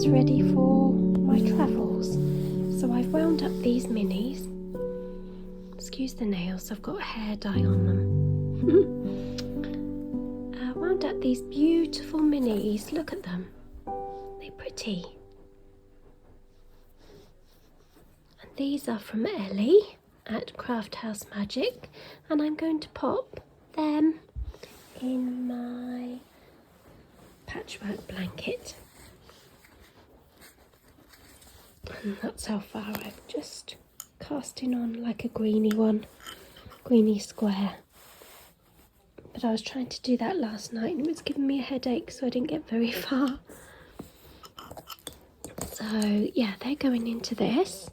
Ready for my travels. So I've wound up these minis. Excuse the nails, I've got hair dye on them. I wound up these beautiful minis. Look at them. They're pretty. And these are from Ellie at Craft House Magic, and I'm going to pop them in my patchwork blanket. And that's how far I've just casting on like a greeny one, greeny square. But I was trying to do that last night and it was giving me a headache, so I didn't get very far. So yeah, they're going into this,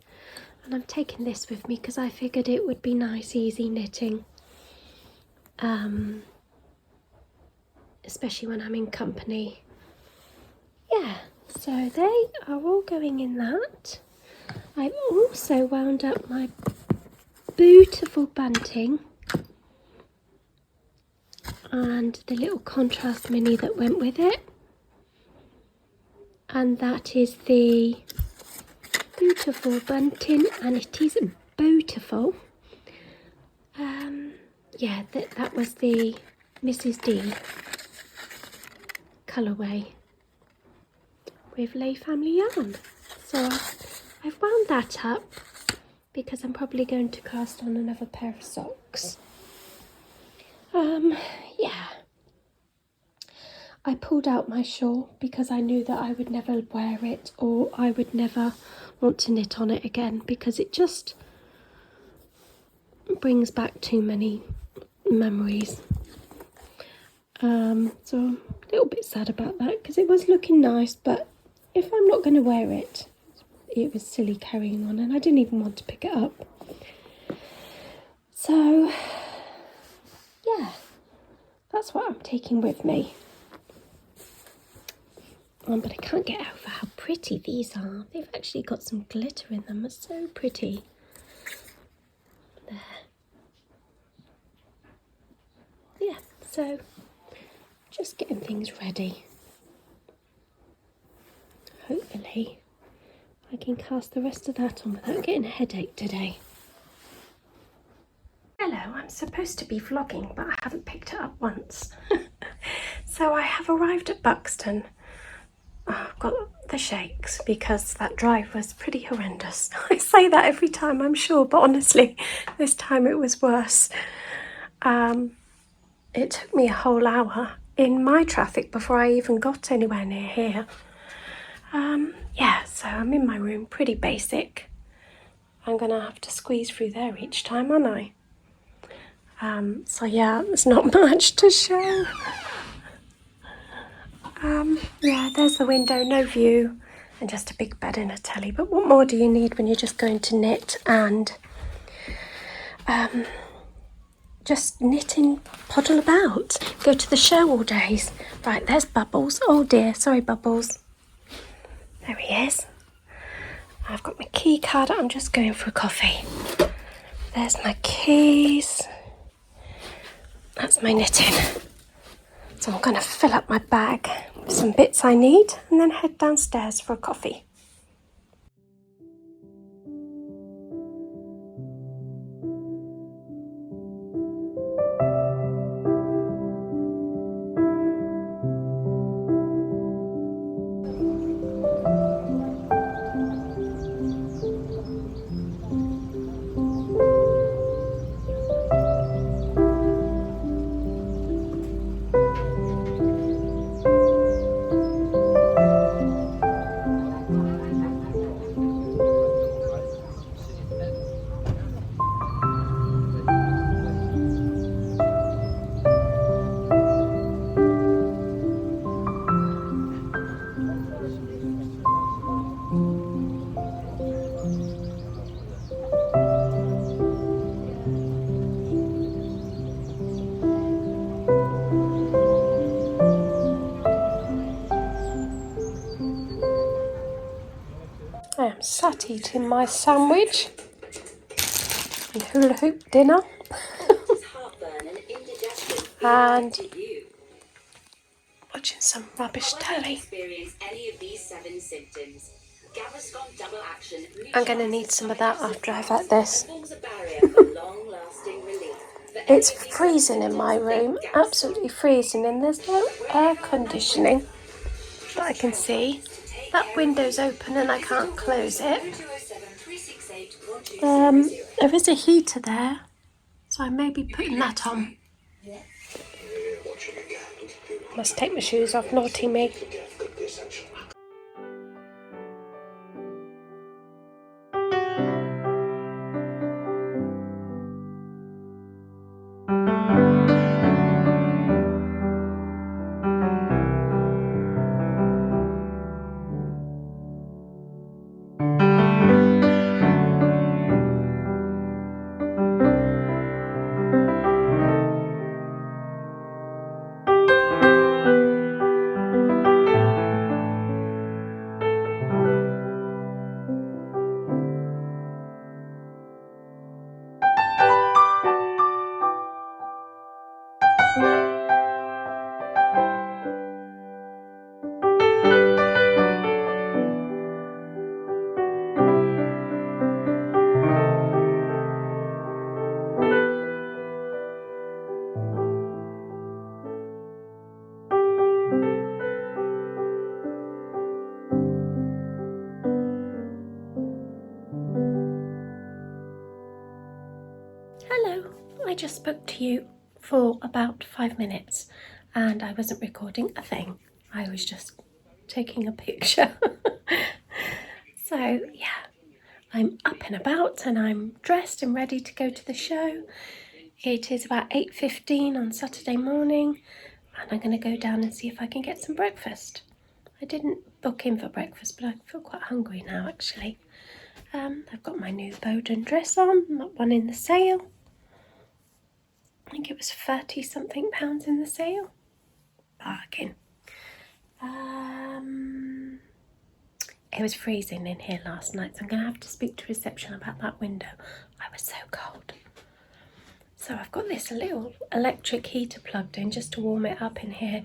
and I'm taking this with me because I figured it would be nice, easy knitting. Especially when I'm in company. Yeah. So they are all going in that. I've also wound up my beautiful bunting and the little contrast mini that went with it. And that is the beautiful bunting, and it is beautiful. Yeah, that was the Mrs. D colourway with Lay Family Yarn. So I've wound that up because I'm probably going to cast on another pair of socks. Yeah. I pulled out my shawl because I knew that I would never wear it, or I would never want to knit on it again, because it just brings back too many memories. So I'm a little bit sad about that because it was looking nice, but if I'm not going to wear it, it was silly carrying on, and I didn't even want to pick it up. So yeah, that's what I'm taking with me. But I can't get over how pretty these are. They've actually got some glitter in them. It's so pretty. There. Yeah, so just getting things ready. Hopefully I can cast the rest of that on without getting a headache today. Hello, I'm supposed to be vlogging, but I haven't picked it up once. So I have arrived at Buxton. I've got the shakes because that drive was pretty horrendous. I say that every time, I'm sure, but honestly, this time it was worse. It took me a whole hour in my traffic before I even got anywhere near here. Yeah, so I'm in my room, pretty basic. I'm going to have to squeeze through there each time, aren't I? So yeah, there's not much to show. Yeah, there's the window, no view, and just a big bed and a telly. But what more do you need when you're just going to knit and just knit and poddle about? Go to the show all days. Right, there's Bubbles. Oh dear, sorry Bubbles. There he is. I've got my key card. I'm just going for a coffee. There's my keys. That's my knitting. So I'm going to fill up my bag with some bits I need and then head downstairs for a coffee. I am sat eating my sandwich and hula hoop dinner and watching some rubbish telly. I'm going to need some of that after I've had this. It's freezing in my room, absolutely freezing, and there's no air conditioning that I can see. That window's open and I can't close it. There is a heater there, so I may be putting that on. Must take my shoes off, naughty me. Hello, I just spoke to you for about 5 minutes and I wasn't recording a thing. I was just taking a picture. So yeah, I'm up and about and I'm dressed and ready to go to the show. It is about 8:15 on Saturday morning and I'm going to go down and see if I can get some breakfast. I didn't book in for breakfast, but I feel quite hungry now actually. I've got my new Bowden dress on, that one in the sale. I think it was 30 something pounds in the sale. Bargain. It was freezing in here last night, so I'm going to have to speak to reception about that window. I was so cold. So I've got this little electric heater plugged in just to warm it up in here,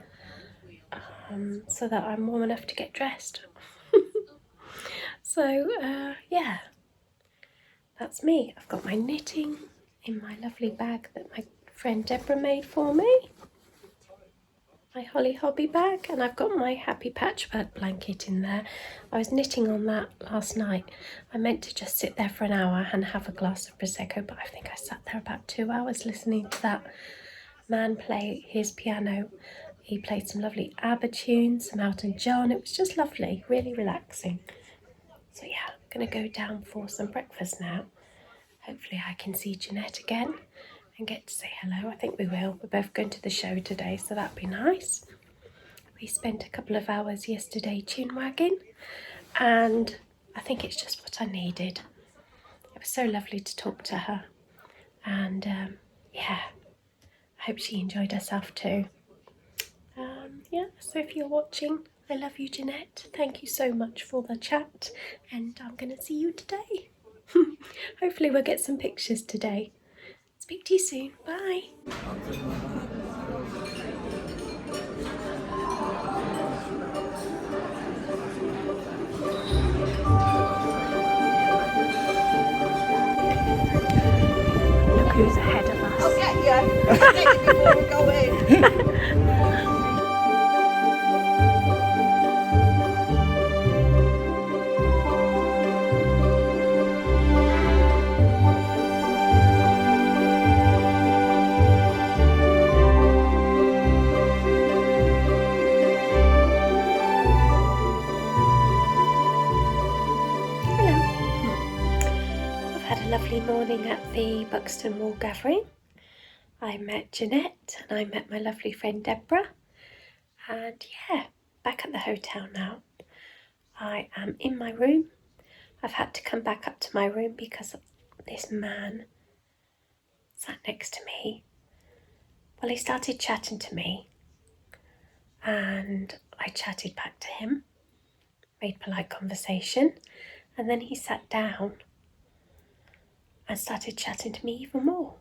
so that I'm warm enough to get dressed. So yeah, that's me. I've got my knitting in my lovely bag that my friend Deborah made for me. My Holly Hobby bag, and I've got my Happy Patchwork blanket in there. I was knitting on that last night. I meant to just sit there for an hour and have a glass of Prosecco, but I think I sat there about 2 hours listening to that man play his piano. He played some lovely ABBA tunes, some Elton John. It was just lovely, really relaxing. So yeah, I'm going to go down for some breakfast now. Hopefully I can see Jeanette again and get to say hello. I think we will. We're both going to the show today, so that'd be nice. We spent a couple of hours yesterday tune wagging, and I think it's just what I needed. It was so lovely to talk to her, and yeah, I hope she enjoyed herself too. Yeah, so if you're watching, I love you, Jeanette. Thank you so much for the chat, and I'm going to see you today. Hopefully we'll get some pictures today. Speak to you soon. Bye. Look who's ahead of us. I'll get you. I'll get you before we go in. Had a lovely morning at the Buxton Wool Gathering. I met Jeanette and I met my lovely friend Deborah, and yeah, back at the hotel now. I am in my room. I've had to come back up to my room because this man sat next to me. Well, he started chatting to me and I chatted back to him, made polite conversation, and then he sat down and started chatting to me even more.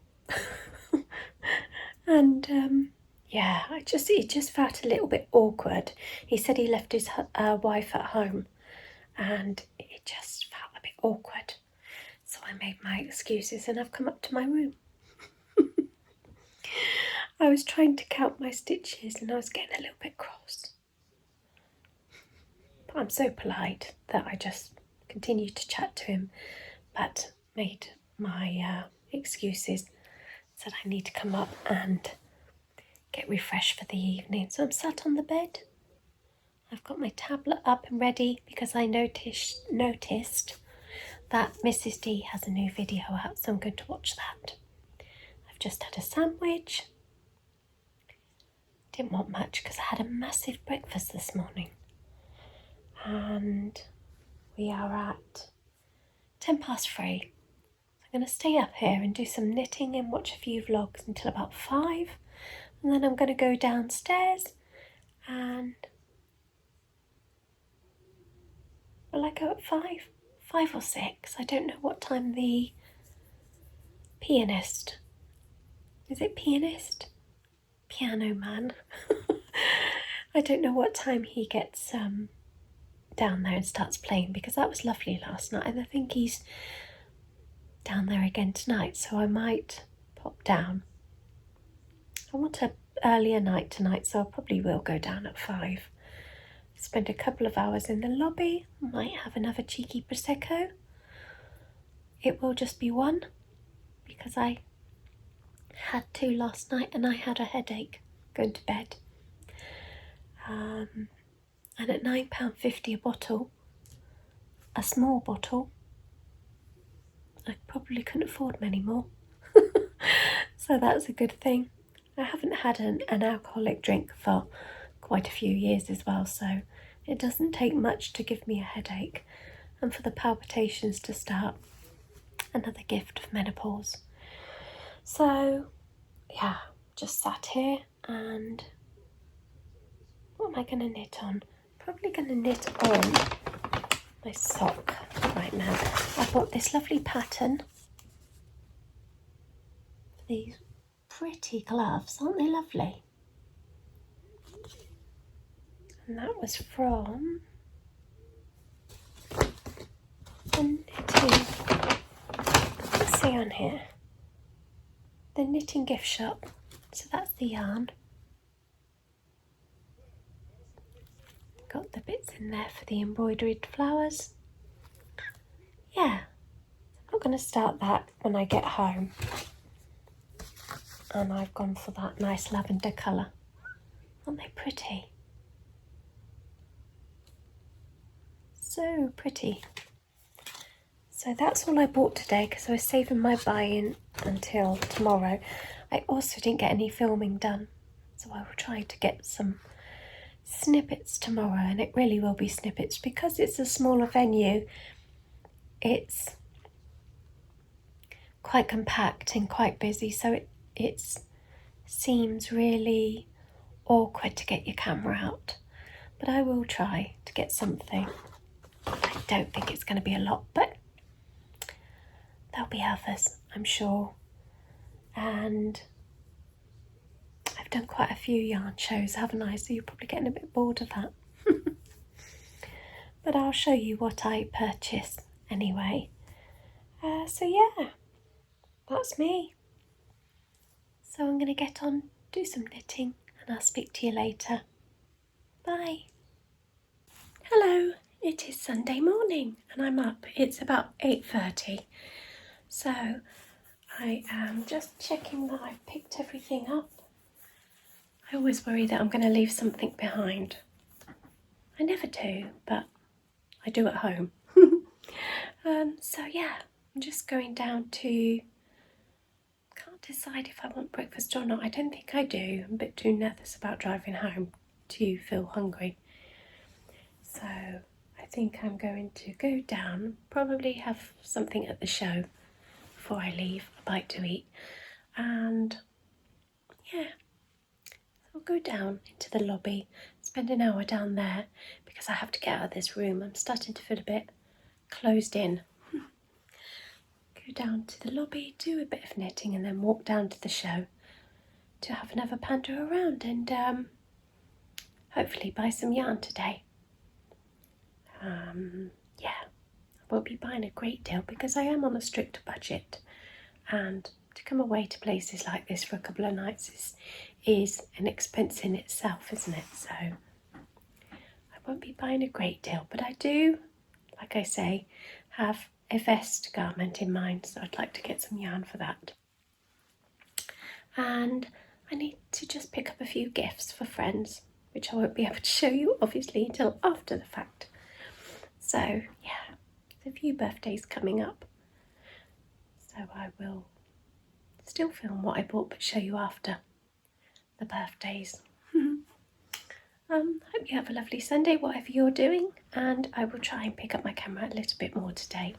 And yeah, it just felt a little bit awkward. He said he left his wife at home, and it just felt a bit awkward. So I made my excuses and I've come up to my room. I was trying to count my stitches and I was getting a little bit cross. But I'm so polite that I just continued to chat to him, but made my excuses, said I need to come up and get refreshed for the evening. So I'm sat on the bed. I've got my tablet up and ready because I noticed that Mrs. D has a new video out, so I'm going to watch that. I've just had a sandwich. Didn't want much because I had a massive breakfast this morning. And we are at 3:10. I'm going to stay up here and do some knitting and watch a few vlogs until about 5, and then I'm going to go downstairs and will I go at 5 or 6? I don't know what time the pianist, is it pianist? Piano man. I don't know what time he gets down there and starts playing, because that was lovely last night, and I think he's down there again tonight, so I might pop down. I want an earlier night tonight, so I probably will go down at 5. Spend a couple of hours in the lobby, might have another cheeky Prosecco. It will just be one, because I had 2 last night and I had a headache going to bed. And at £9.50 a bottle, a small bottle, I probably couldn't afford many more. So that's a good thing. I haven't had an alcoholic drink for quite a few years as well, so it doesn't take much to give me a headache, and for the palpitations to start. Another gift of menopause. So yeah, just sat here, and what am I going to knit on? Probably going to knit on my sock right now. I bought this lovely pattern for these pretty gloves. Aren't they lovely? And that was from the knitting, let's see on here, the Knitting Gift Shop. So that's the yarn. Got the bits in there for the embroidered flowers. Yeah, I'm not going to start that when I get home. And I've gone for that nice lavender colour. Aren't they pretty? So pretty. So that's all I bought today because I was saving my buy-in until tomorrow. I also didn't get any filming done, so I will try to get some snippets tomorrow, and it really will be snippets because it's a smaller venue. It's quite compact and quite busy, so it seems really awkward to get your camera out, but I will try to get something. I don't think it's going to be a lot, but there'll be others, I'm sure. And I've done quite a few yarn shows, haven't I? So you're probably getting a bit bored of that. But I'll show you what I purchased anyway. So yeah, that's me. So I'm going to get on, do some knitting, and I'll speak to you later. Bye. Hello, it is Sunday morning and I'm up. It's about 8:30. So I am just checking that I've picked everything up. I always worry that I'm going to leave something behind. I never do, but I do at home. So yeah, I'm just going down to, can't decide if I want breakfast or not. I don't think I do. I'm a bit too nervous about driving home to feel hungry. So I think I'm going to go down, probably have something at the show before I leave, a bite to eat, and yeah, I'll go down into the lobby, spend an hour down there because I have to get out of this room. I'm starting to feel a bit closed in. Go down to the lobby, do a bit of knitting, and then walk down to the show to have another pander around and hopefully buy some yarn today. Yeah, I won't be buying a great deal because I am on a strict budget, and to come away to places like this for a couple of nights is an expense in itself, isn't it? So I won't be buying a great deal, but I do, like I say, have a vest garment in mind, so I'd like to get some yarn for that. And I need to just pick up a few gifts for friends, which I won't be able to show you obviously until after the fact. So yeah, there's a few birthdays coming up, so I will still film what I bought but show you after the birthdays. Hope you have a lovely Sunday, whatever you're doing, and I will try and pick up my camera a little bit more today.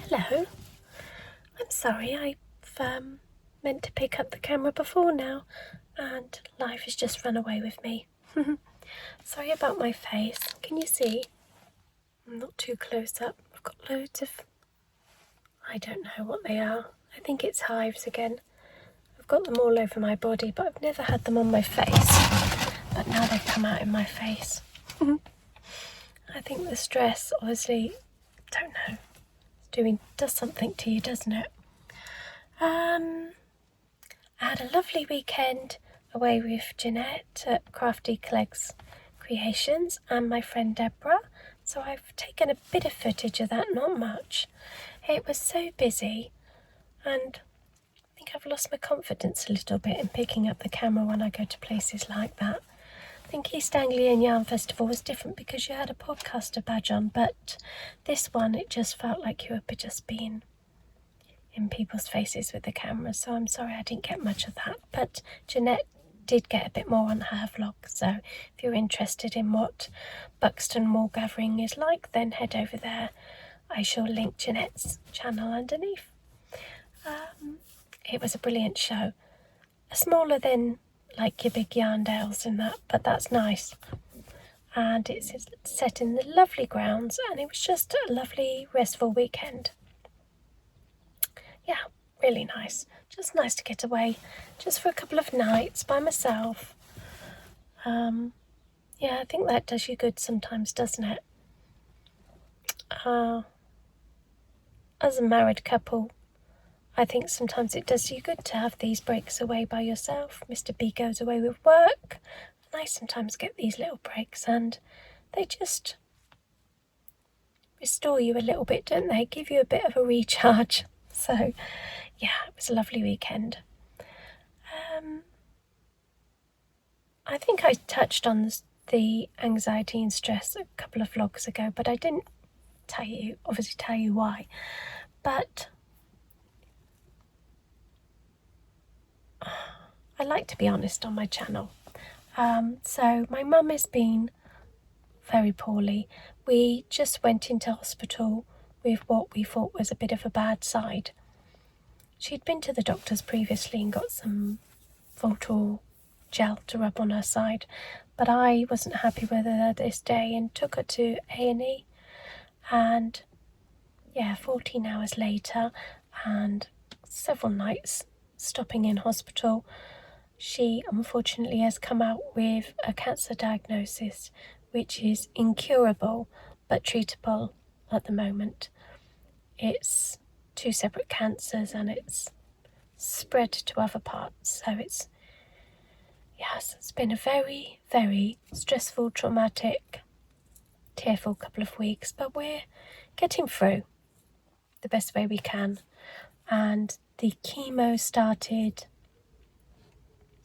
Hello. I'm sorry, I've meant to pick up the camera before now, and life has just run away with me. Sorry about my face. Can you see? I'm not too close up. I've got loads of... I don't know what they are. I think it's hives again. I've got them all over my body, but I've never had them on my face. But now they've come out in my face. I think the stress, obviously, don't know, does something to you, doesn't it? I had a lovely weekend away with Jeanette at Crafty Clegs Creations and my friend Deborah, so I've taken a bit of footage of that, not much. It was so busy, and I think I've lost my confidence a little bit in picking up the camera when I go to places like that. I think East Anglian Yarn Festival was different because you had a podcaster badge on, but this one, it just felt like you were just being in people's faces with the camera, so I'm sorry I didn't get much of that. But Jeanette did get a bit more on her vlog, so if you're interested in what Buxton Wool Gathering is like, then head over there. I shall link Jeanette's channel underneath. It was a brilliant show. Smaller than like your big yarn dales and that, but that's nice. And it's set in the lovely grounds, and it was just a lovely restful weekend. Yeah, really nice. Just nice to get away just for a couple of nights by myself. Yeah, I think that does you good sometimes, doesn't it? As a married couple, I think sometimes it does you good to have these breaks away by yourself. Mr. B goes away with work, and I sometimes get these little breaks, and they just restore you a little bit, don't they? Give you a bit of a recharge. So, yeah, it was a lovely weekend. I think I touched on the anxiety and stress a couple of vlogs ago, but I didn't tell you why. But I like to be honest on my channel. So my mum has been very poorly. We just went into hospital with what we thought was a bit of a bad side. She'd been to the doctors previously and got some Voltol gel to rub on her side, but I wasn't happy with her this day and took her to A&E, and 14 hours later and several nights stopping in hospital, she unfortunately has come out with a cancer diagnosis which is incurable but treatable at the moment. It's 2 separate cancers and it's spread to other parts, so it's been a very, very stressful, traumatic, tearful couple of weeks, but we're getting through the best way we can. And the chemo started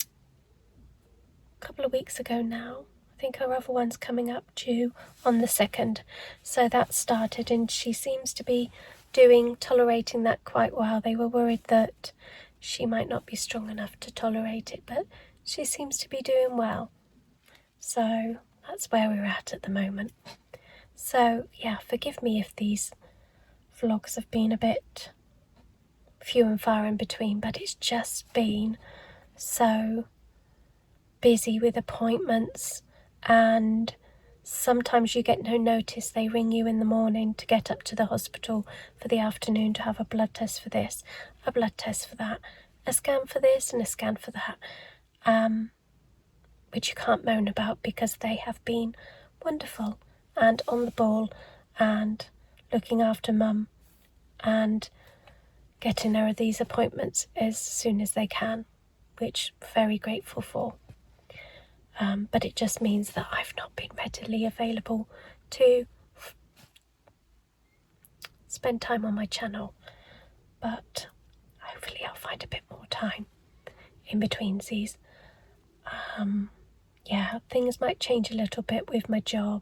a couple of weeks ago now. I think her other one's coming up due on the 2nd, so that started, and she seems to be tolerating that quite well. They were worried that she might not be strong enough to tolerate it, but she seems to be doing well. So that's where we're at the moment. So yeah, forgive me if these vlogs have been a bit few and far in between, but it's just been so busy with appointments, and sometimes you get no notice. They ring you in the morning to get up to the hospital for the afternoon to have a blood test for this, a blood test for that, a scan for this and a scan for that, which you can't moan about because they have been wonderful and on the ball and looking after mum and getting her these appointments as soon as they can, which I'm very grateful for. But it just means that I've not been readily available to spend time on my channel, but hopefully I'll find a bit more time in between these. Things might change a little bit with my job.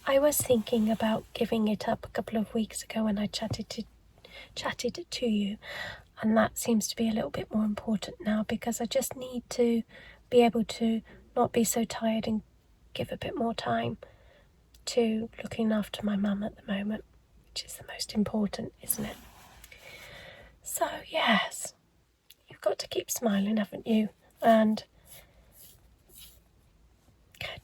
I was thinking about giving it up a couple of weeks ago when I chatted to you, and that seems to be a little bit more important now because I just need to be able to not be so tired and give a bit more time to looking after my mum at the moment, which is the most important, isn't it? So yes, you've got to keep smiling, haven't you? And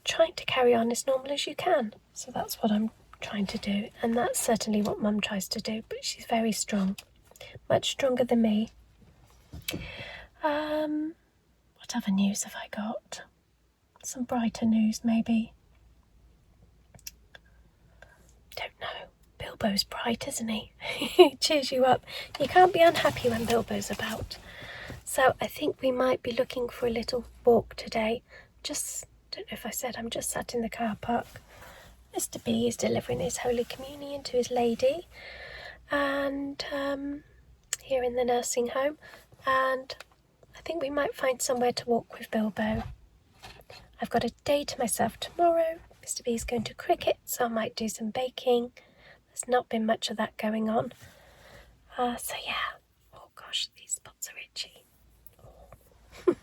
trying to carry on as normal as you can. So that's what I'm trying to do, and that's certainly what Mum tries to do, but she's very strong, much stronger than me. What other news have I got? Some brighter news, maybe. Don't know. Bilbo's bright, isn't he? He cheers you up. You can't be unhappy when Bilbo's about. So I think we might be looking for a little walk today. Just, don't know if I said, I'm just sat in the car park. Mr. B is delivering his Holy Communion to his lady, and here in the nursing home, and I think we might find somewhere to walk with Bilbo. I've got a day to myself tomorrow. Mr. B is going to cricket, so I might do some baking. There's not been much of that going on. So yeah. Oh gosh, these spots are itchy. Oh.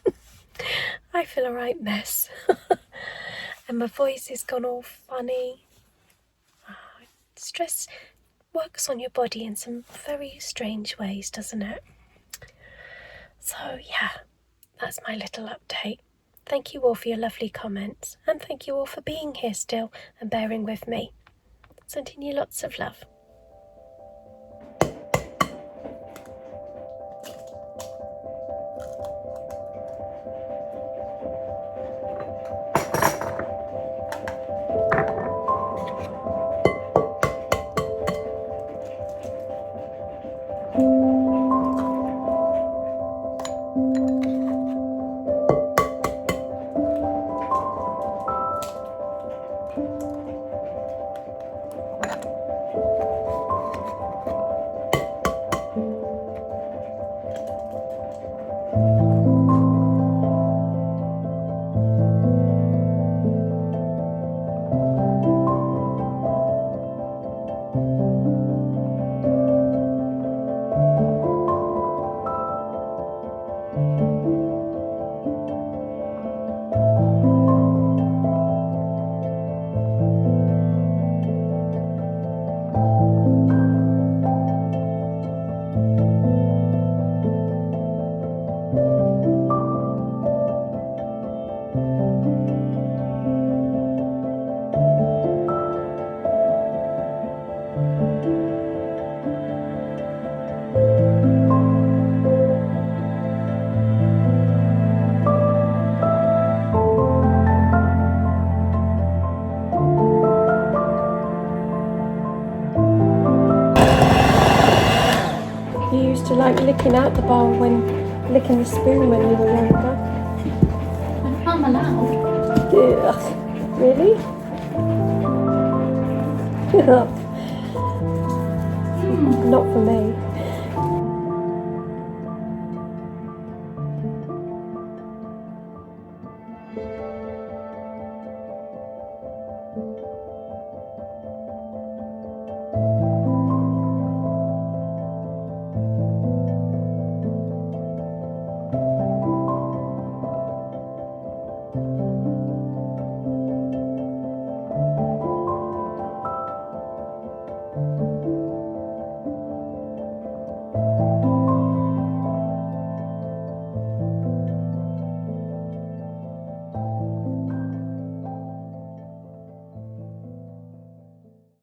I feel a right mess. And my voice has gone all funny. Stress works on your body in some very strange ways, doesn't it? So yeah, that's my little update. Thank you all for your lovely comments, and thank you all for being here still and bearing with me. Sending you lots of love. You used to like licking out the bowl when licking the spoon when you were younger. I'm allowed. Ugh, really? Not for me.